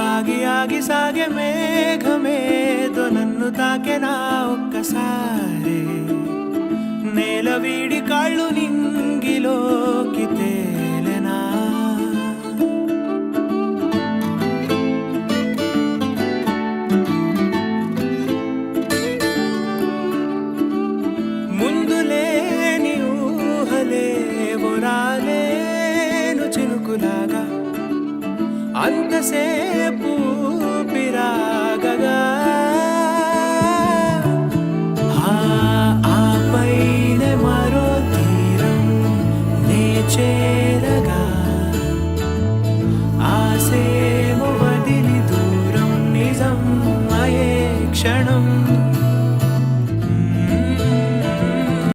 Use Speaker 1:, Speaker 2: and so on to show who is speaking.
Speaker 1: ఆగి ఆగి సాగే మేఘమేదో నన్ను తాకెనా ఒక్కసారి, నేల వీడి కాళ్ళు నింగిలోకి తేలెనా. ముందు లేని ఊహలేవో రాలేను చినుకులాగా, అంతసేపు